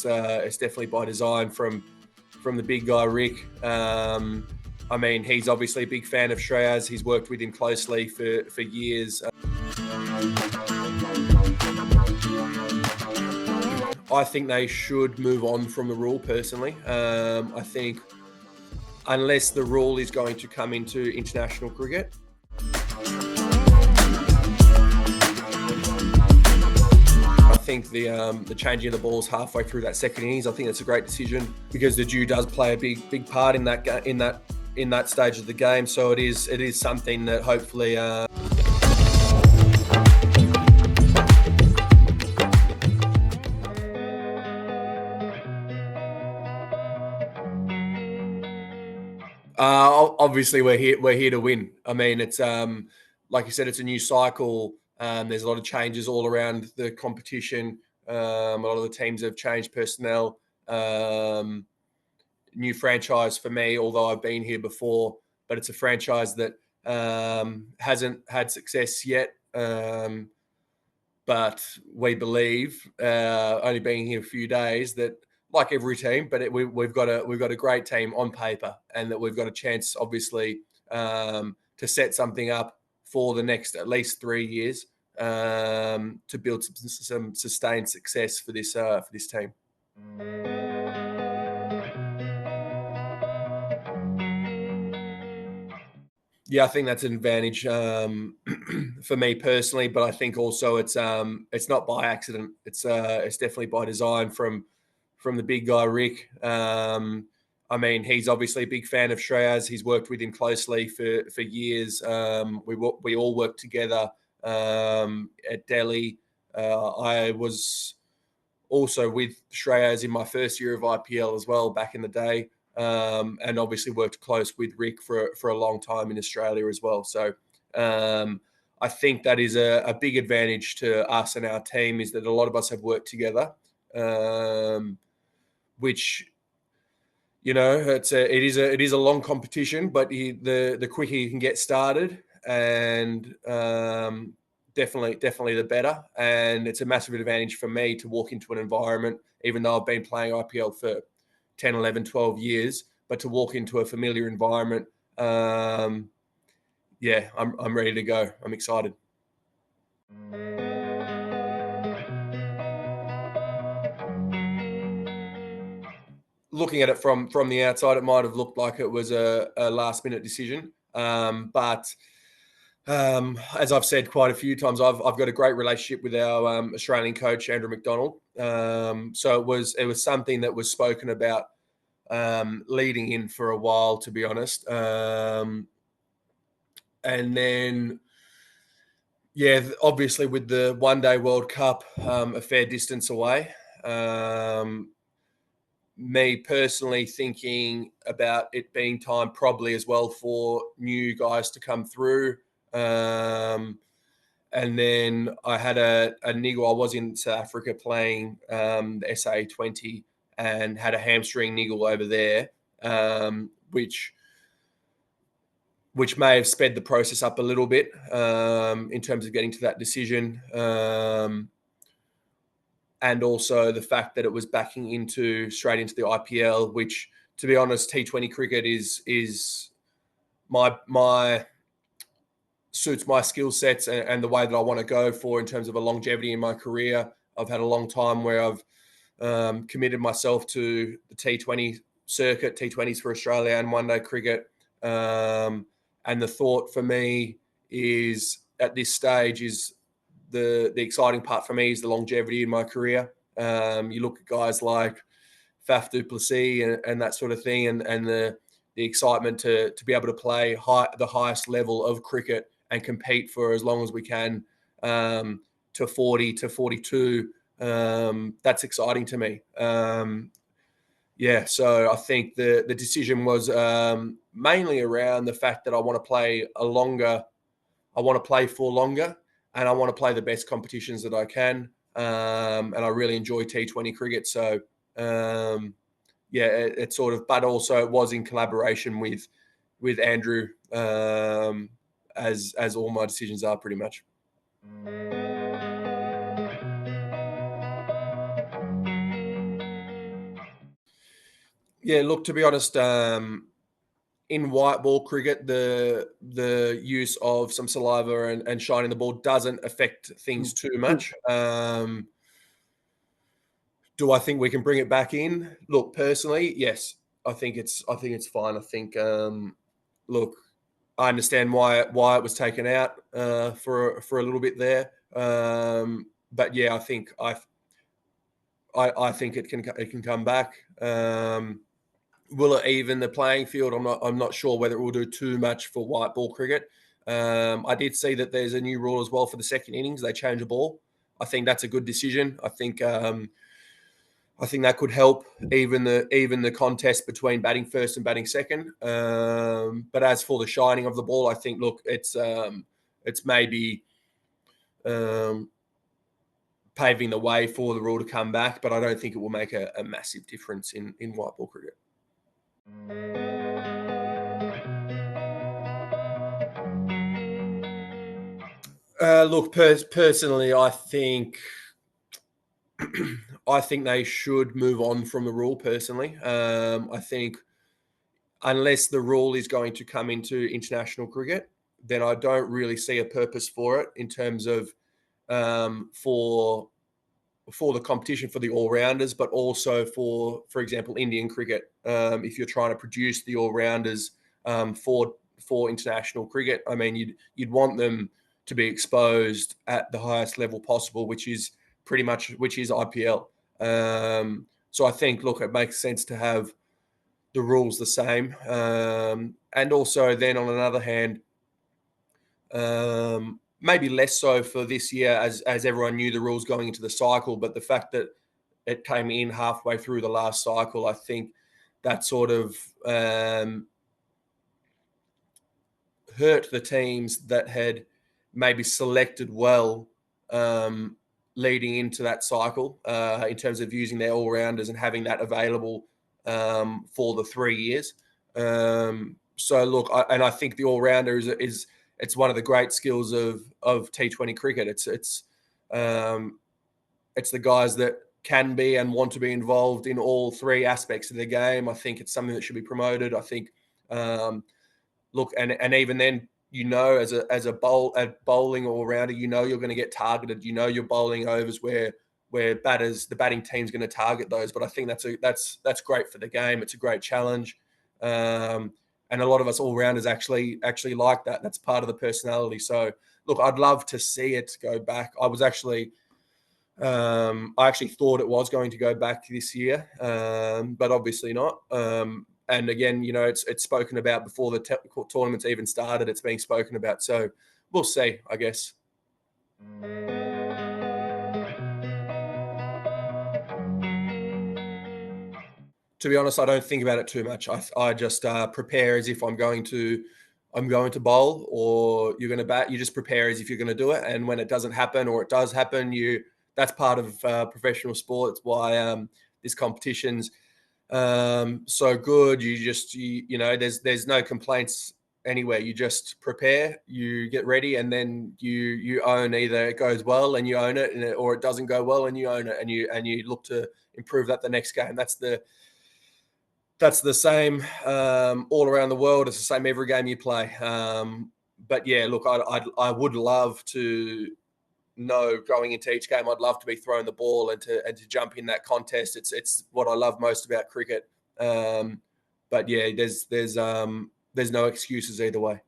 It's definitely by design from the big guy Rick. I mean, he's obviously a big fan of Shreyas. He's worked with him closely for years. I think they should move on from the rule personally. I think unless the rule is going to come into international cricket, I think the changing of the balls halfway through that second innings, I think that's a great decision because the dew does play a big part in that stage of the game. So it is something that hopefully. Obviously, we're here to win. I mean, it's like you said, it's a new cycle. There's a lot of changes all around the competition. A lot of the teams have changed personnel. New franchise for me, although I've been here before, but it's a franchise that hasn't had success yet. But we believe, only being here a few days, that like every team, but we've got a great team on paper, and that we've got a chance, obviously, to set something up for the next at least 3 years to build some sustained success for this team. Yeah, I think that's an advantage for me personally, but I think also it's not by accident. It's definitely by design from the big guy Rick. I mean, he's obviously a big fan of Shreyas. He's worked with him closely for years. We all worked together at Delhi. I was also with Shreyas in my first year of IPL as well back in the day. And obviously worked close with Rick for a long time in Australia as well. So I think that is a big advantage to us and our team, is that a lot of us have worked together, which, you know, it is a long competition, but the quicker you can get started, and definitely the better. And it's a massive advantage for me to walk into an environment, even though I've been playing IPL for 10, 11, 12 years, but to walk into a familiar environment, I'm ready to go. I'm excited. Looking at it from the outside, it might have looked like it was a last-minute decision. But as I've said quite a few times, I've got a great relationship with our Australian coach, Andrew McDonald. So it was something that was spoken about leading in for a while, to be honest. And then, obviously with the one-day World Cup a fair distance away, me personally thinking about it being time probably as well for new guys to come through. And then I had a niggle. I was in South Africa playing the SA20 and had a hamstring niggle over there, which may have sped the process up a little bit in terms of getting to that decision. And also the fact that it was backing straight into the IPL, which, to be honest, T20 cricket is my suits my skill sets and the way that I want to go for in terms of a longevity in my career. I've had a long time where I've committed myself to the T20 circuit, T20s for Australia and one-day cricket. And the thought for me is, at this stage, is the exciting part for me is the longevity in my career. You look at guys like Faf du Plessis and that sort of thing, and the excitement to be able to play the highest level of cricket and compete for as long as we can, to 40 to 42. That's exciting to me. So I think the decision was mainly around the fact that I want to play for longer, and I want to play the best competitions that I can. And I really enjoy T20 cricket. So it's sort of, but also it was in collaboration with Andrew, as all my decisions are pretty much. Yeah, look, to be honest, in white ball cricket, the use of some saliva and shining the ball doesn't affect things too much. Do I think we can bring it back in? Look, personally, yes. I think it's fine. I think look, I understand why it was taken out for a little bit there. But yeah, I think it can come back. Will it even the playing field? I'm not sure whether it will do too much for white ball cricket. I did see that there's a new rule as well for the second innings. They change the ball. I think that's a good decision. I think that could help even the contest between batting first and batting second. But as for the shining of the ball, I think look, it's maybe um, paving the way for the rule to come back, but I don't think it will make a massive difference in white ball cricket. Look, personally, I think I think they should move on from the rule. Personally, I think unless the rule is going to come into international cricket, then I don't really see a purpose for it in terms of for the competition for the all rounders, but also for example, Indian cricket. If you're trying to produce the all rounders for international cricket, I mean, you'd want them to be exposed at the highest level possible, which is IPL. So I think, look, it makes sense to have the rules the same, and also then on another hand, maybe less so for this year, as everyone knew the rules going into the cycle, but the fact that it came in halfway through the last cycle, I think that sort of hurt the teams that had maybe selected well leading into that cycle in terms of using their all rounders and having that available for the 3 years. So look, I think the all rounder is it's one of the great skills of T20 cricket. It's the guys that can be and want to be involved in all three aspects of the game. I think it's something that should be promoted. I think look, and even then, as a bowling all rounder, you're going to get targeted. You're bowling overs where the batting team's going to target those. But I think that's great for the game. It's a great challenge, and a lot of us all rounders actually like that. That's part of the personality. So look, I'd love to see it go back. I actually thought it was going to go back this year, but obviously not. And again, it's spoken about before the tournament's even started. It's being spoken about, so we'll see, I guess. To be honest, I don't think about it too much. I just prepare as if I'm going to bowl or you're going to bat. You just prepare as if you're going to do it, and when it doesn't happen or it does happen, that's part of professional sport. It's why this competition's so good. There's no complaints anywhere. You just prepare, you get ready, and then you own either it goes well and you own it, or it doesn't go well and you own it, and you look to improve that the next game. That's the same all around the world. It's the same every game you play. But yeah, look, I would love to know going into each game. I'd love to be throwing the ball and to jump in that contest. It's what I love most about cricket. But yeah, there's no excuses either way.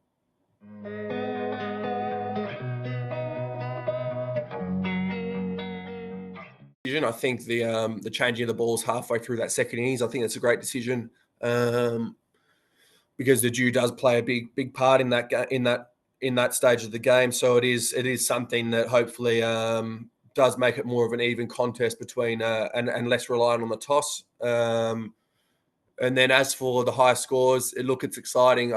I think the changing of the balls halfway through that second innings, I think that's a great decision, because the dew does play a big part in that stage of the game. So it is something that hopefully does make it more of an even contest between and less reliant on the toss. And then as for the high scores, it's exciting.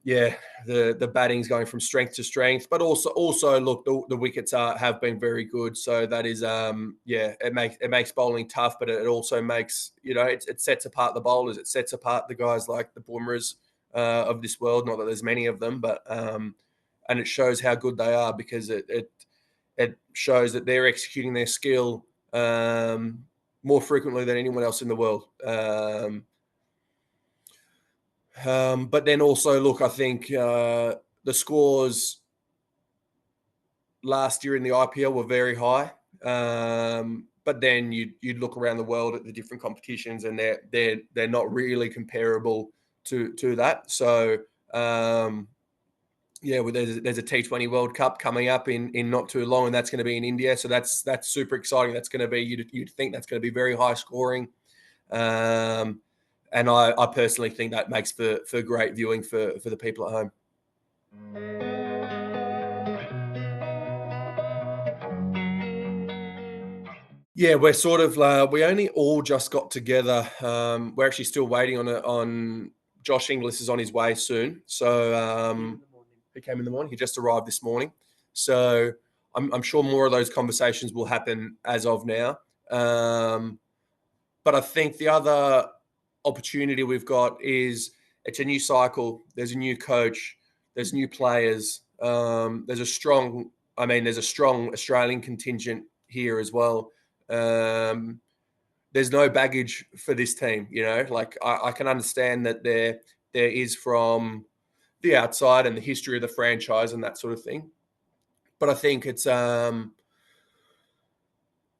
The batting's going from strength to strength, but also look, the wickets have been very good. So that is it makes bowling tough, but it also makes it sets apart the bowlers. It sets apart the guys like the Bumrahs of this world. Not that there's many of them, but and it shows how good they are, because it shows that they're executing their skill more frequently than anyone else in the world. But then also, look, I think the scores last year in the IPL were very high. But then you'd look around the world at the different competitions, and they're not really comparable to that. So yeah, well, there's a T20 World Cup coming up in not too long, and that's going to be in India. So that's super exciting. That's going to be, you'd think that's going to be very high scoring. And I personally think that makes for great viewing for the people at home. Yeah, we're sort of we only all just got together. We're actually still waiting on Josh Inglis is on his way soon. So he came in the morning. He just arrived this morning. So I'm sure more of those conversations will happen as of now. But I think the other opportunity we've got is it's a new cycle. There's a new coach. There's new players. There's a strong Australian contingent here as well. There's no baggage for this team, like I can understand that there is from the outside and the history of the franchise and that sort of thing. But I think it's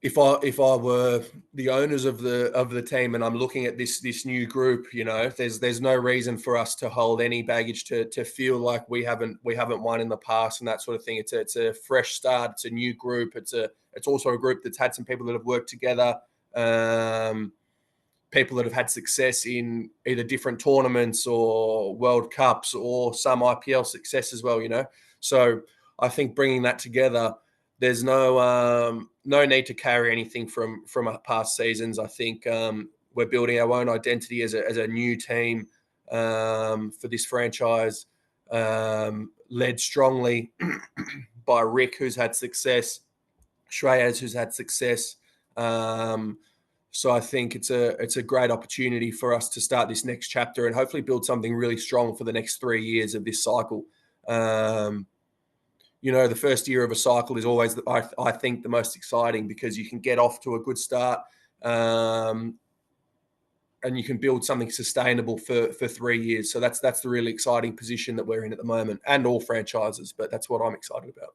if I were the owners of the team and I'm looking at this new group, there's no reason for us to hold any baggage to feel like we haven't won in the past and that sort of thing. It's a fresh start. It's a new group. It's also a group that's had some people that have worked together, people that have had success in either different tournaments or World Cups or some IPL success as well. So I think bringing that together, there's no need to carry anything from our past seasons. I think we're building our own identity as a new team for this franchise, led strongly by Rick, who's had success, Shreyas, who's had success. So I think it's a great opportunity for us to start this next chapter and hopefully build something really strong for the next 3 years of this cycle. The first year of a cycle is always, I think, the most exciting because you can get off to a good start and you can build something sustainable for 3 years. So that's the really exciting position that we're in at the moment, and all franchises, but that's what I'm excited about.